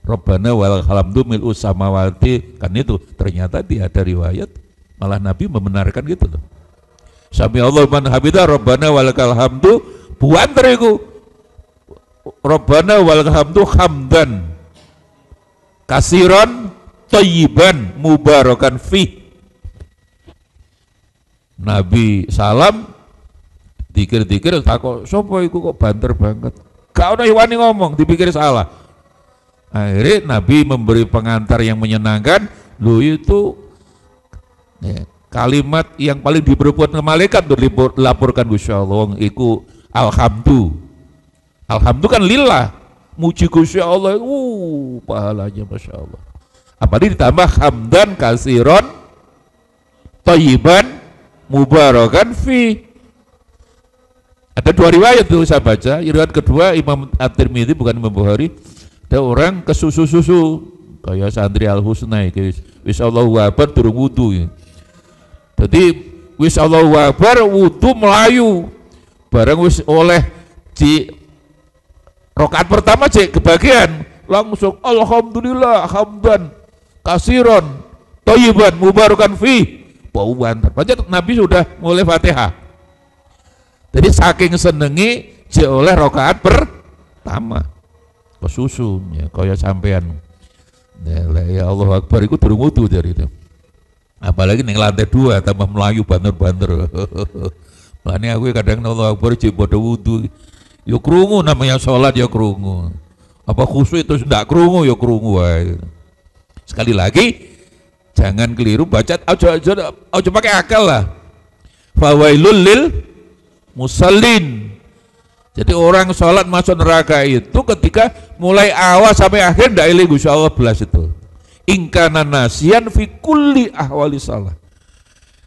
Rabbana wal hamdu mil'us samawati, kan itu ternyata ada riwayat malah Nabi membenarkan gitu loh. Sami Allahu liman hamidah Rabbana wal hamdu buan teriku Rabbana wal hamdu hamdan kasiran thayyiban mubarakan fi. Nabi salam dikir-dikir takut sopo iku kok banter banget, gak ada wani ngomong, dipikir salah. Akhirnya Nabi memberi pengantar yang menyenangkan. Lu itu ya, kalimat yang paling diperbuat ke malaikat dilaporkan Gusti Allah iku alhamdu. Alhamdu kan lillah, muji Gusti Allah, pahalanya Masya Allah. Apalagi ditambah hamdan kasiron thayyiban mubarakan fi. Ada dua riwayat itu saya baca. Riwayat kedua Imam At-Tirmidzi bukan Imam Bukhari. Ada orang ke susu-susu kayak santri Al-Husna wis Allahu Akbar durung wudu. Jadi wis Allahu Akbar wudu melayu. Bareng wis oleh di rakaat pertama cek kebagian langsung alhamdulillah hamdan kasiron thayyiban mubarakan fi. Bau banter. Padahal Nabi sudah mulai Fatihah. Jadi saking senengi je oleh rakaat pertama kesusu ya kaya sampean. Ya Allah Akbar iku durung wudu dari itu. Apalagi ning lantai 2 tambah melayu banter-banter. Makanya aku kadang Allah Akbar je padha wudu. Ya krungu namanya sholat ya krungu. Apa khusyuk itu ndak krungu ya krungu wae. Sekali lagi jangan keliru baca aja pakai akal lah. Fawailul lil musallin. Jadi orang sholat masuk neraka itu ketika mulai awal sampai akhir ndak eling Gusti Allah belas itu. Ingkana nasian fi kulli ahwali salah.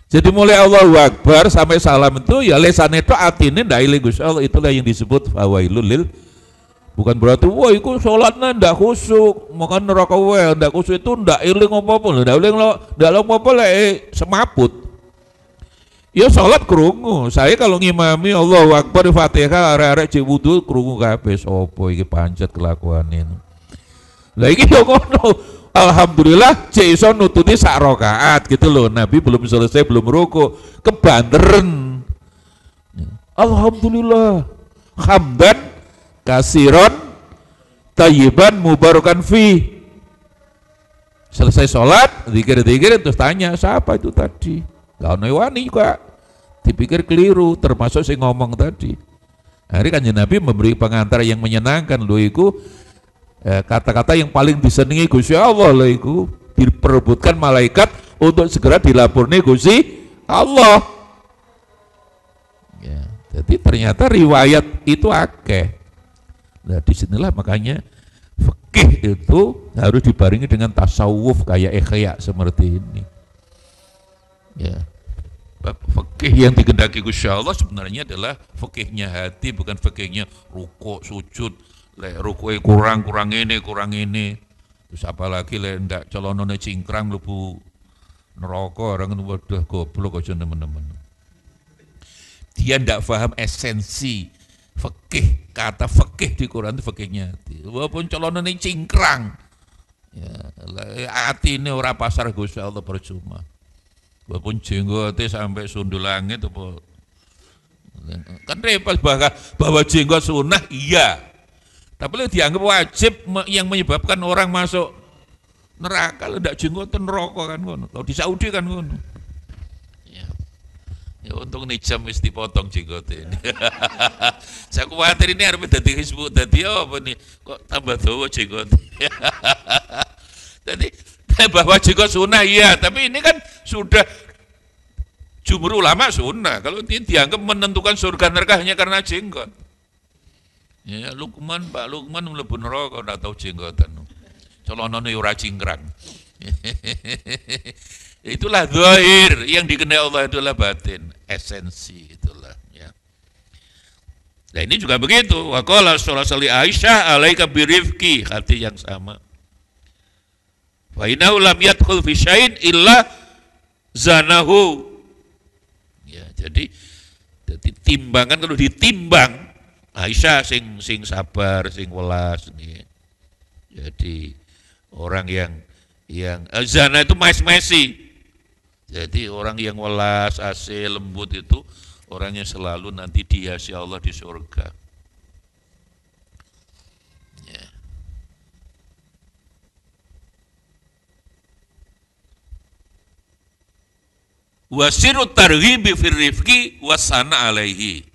Jadi mulai Allahu Akbar sampai salam itu ya lesane tok atine ndak eling Gusti Allah, itulah yang disebut fawailul lil. Bukan berarti wah iku sholatnya ndak khusyuk, makan neraka wae ndak khusyuk itu ndak eling apa-apa, ndak eling apa-apa lek semaput. Ya sholat krungu. Saya kalau ngimami Allahu Akbar Fatihah arek-arek cek wudu krungu kabeh sapa iki pancet kelakuane. Lah iki yo ngono. Alhamdulillah cek iso nututi sak rakaat gitu loh. Nabi belum selesai belum ruku kebanderen. Alhamdulillah hamdan kasiron thayyiban mubarakan fi. Selesai sholat zikir-zikir terus tanya siapa itu tadi. Gak ono wani juga dipikir keliru, termasuk si ngomong tadi. Akhirnya Kanjeng Nabi memberi pengantar yang menyenangkan lho iku kata-kata yang paling disenangi Gusti Allah lho iku diperebutkan malaikat untuk segera dilaporkan Gusti Allah. Ya, jadi ternyata riwayat itu akeh. Nah disinilah makanya fikih itu harus dibarengi dengan tasawuf kayak ikhya seperti ini. Ya, fikih yang dikehendaki Gusti Allah sebenarnya adalah fikihnya hati, bukan fikihnya rukuk sujud. Lek rukuke kurang ini. Terus apalagi lek ndak celonone cingkrang mlebu neraka orang waduh goblok aja teman-teman. Dia ndak paham esensi fikih, kata fikih di Quran itu fikihnya hati. Walaupun celonone cingkrang. Ya, hati ini ora pasar Gusti Allah percuma. Walaupun jenggote sampai sundul langit apa kan repot bahwa jenggot sunnah iya, tapi dianggap wajib yang menyebabkan orang masuk neraka. Kalau tidak jenggot neraka kan ngono. Kalau di Saudi kan ngono. Ya untung nih jam wis dipotong jenggote ini. Saya khawatir ini harus dadi Hizbut dadi apa nih kok tambah dawa jenggot. Jadi bahwa jenggot sunnah iya, tapi ini kan sudah Jumhur ulama sunnah, kalau dianggap menentukan surga neraka hanya karena jenggot. Ya, Lukman, Pak Lukman mlebu neraka ndak tahu jenggotan. Celonane ora cingkrang. Itulah zahir, yang dikenai Allah itulah batin, esensi itulah ya. Nah ini juga begitu. Wa qala sallallahu Aisyah alaika birifqi, hati yang sama. Fa innahu lam yadkhul fi syai'in illa zanahu. Ya, jadi timbangan kalau ditimbang Aisyah sing sabar, sing welas nih. Jadi orang yang zana itu mes-mesi. Jadi orang yang welas, asih, lembut itu orangnya selalu nanti dihiasi Allah di surga. Ya. Wasirut targhibi fir rifqi wasana alaihi.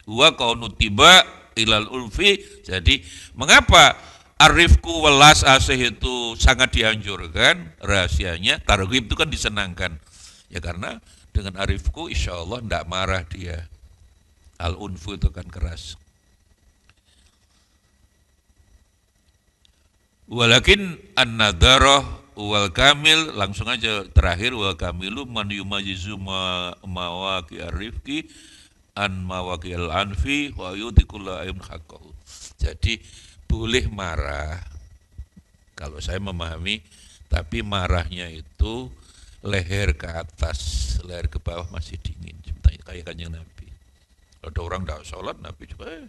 Wa kaunu tiba ilal ulfi. Jadi mengapa arifku welas asih itu sangat dianjurkan? Rahasianya targhib itu kan disenangkan ya, karena dengan arifku insya Allah tidak marah dia. Al unfu itu kan keras. Walakin an-nadarah wal kamil, langsung aja terakhir, wal kamilu man yumajizu mawaqi arifki an mawaqi al anfi wa yudikulla ayun haqqahu. Jadi boleh marah kalau saya memahami, tapi marahnya itu leher ke atas, leher ke bawah masih dingin, kayak Kanjeng Nabi. Ada orang tidak sholat, Nabi juga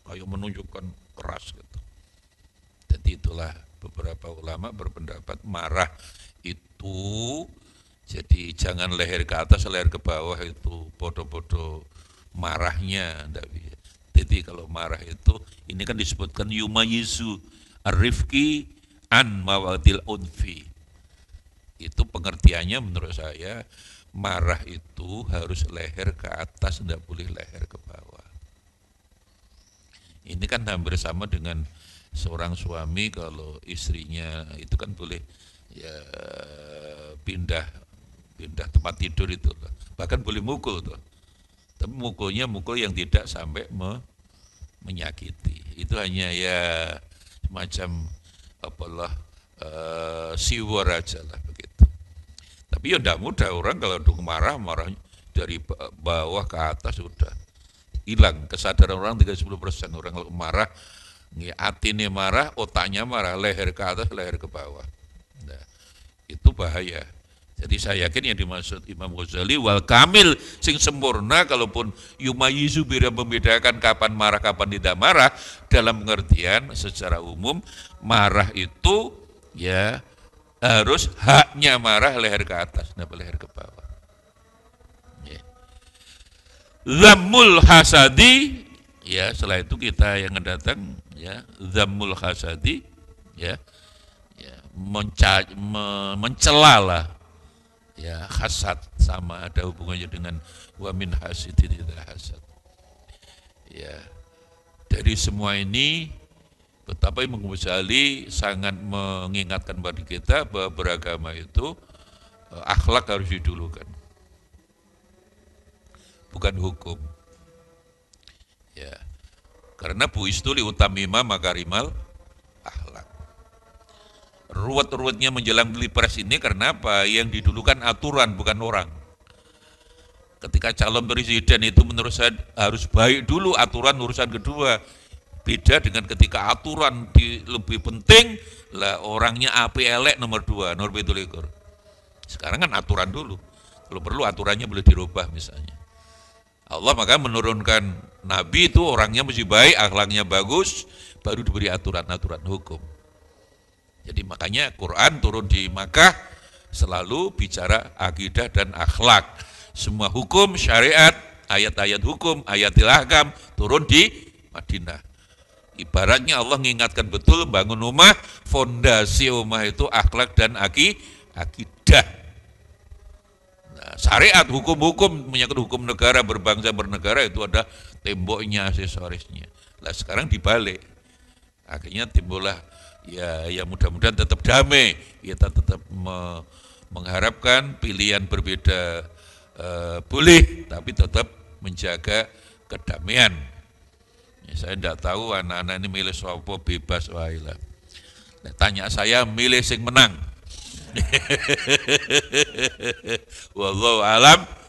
kayak menunjukkan keras gitu. Jadi itulah beberapa ulama berpendapat marah itu jadi jangan leher ke atas, leher ke bawah itu bodoh-bodoh marahnya. Jadi kalau marah itu, ini kan disebutkan yumayizu arifki an mawadil unfi. Itu pengertiannya menurut saya, marah itu harus leher ke atas, tidak boleh leher ke bawah. Ini kan hampir sama dengan seorang suami kalau istrinya itu kan boleh ya pindah tempat tidur itu, bahkan boleh mukul tuh. Tapi mukulnya mukul yang tidak sampai menyakiti. Itu hanya ya semacam apalah siwar aja lah begitu. Tapi ya tidak mudah orang kalau marah dari bawah ke atas sudah hilang kesadaran orang 30%. Orang kalau marah, hatinya marah, otaknya marah, leher ke atas, leher ke bawah. Nah, itu bahaya. Jadi saya yakin yang dimaksud Imam Ghazali wal kamil sing sempurna, kalaupun yumayizu bira membedakan kapan marah kapan tidak marah, dalam pengertian secara umum marah itu ya harus haknya marah leher ke atas, tidak leher ke bawah. Ya. Zammul hasadi, ya setelah itu kita yang datang ya zammul hasadi ya, mencelalah. Ya hasad sama ada hubungannya dengan wa min hasidin idza hasad. Ya, dari semua ini betapa Imam Ghazali sangat mengingatkan bagi kita bahwa beragama itu akhlak harus didulukan, bukan hukum. Ya, karena buistu li utamima makarimal akhlak. Ruwet-ruwetnya menjelang pilpres ini karena apa? Yang didulukan aturan bukan orang. Ketika calon presiden itu menurut saya harus baik dulu, aturan urusan kedua. Beda dengan ketika aturan lebih penting, lah orangnya api elek nomor 2, nomor 17. Sekarang kan aturan dulu. Kalau perlu aturannya boleh dirubah misalnya. Allah maka menurunkan Nabi itu orangnya mesti baik, akhlaknya bagus, baru diberi aturan-aturan hukum. Jadi makanya Quran turun di Makkah selalu bicara akidah dan akhlak. Semua hukum, syariat, ayat-ayat hukum, ayatil ahkam turun di Madinah. Ibaratnya Allah mengingatkan betul bangun rumah, fondasi rumah itu akhlak dan akidah. Nah, syariat, hukum-hukum, menyangkut hukum negara, berbangsa, bernegara itu ada temboknya, aksesorisnya. Nah sekarang dibalik. Akhirnya timbullah ya mudah-mudahan tetap damai, kita tetap mengharapkan pilihan berbeda boleh, tapi tetap menjaga kedamaian. Ya, saya tidak tahu anak-anak ini milih sopo, bebas wae lah. Nah, tanya saya milih sing menang. Wallahu alam.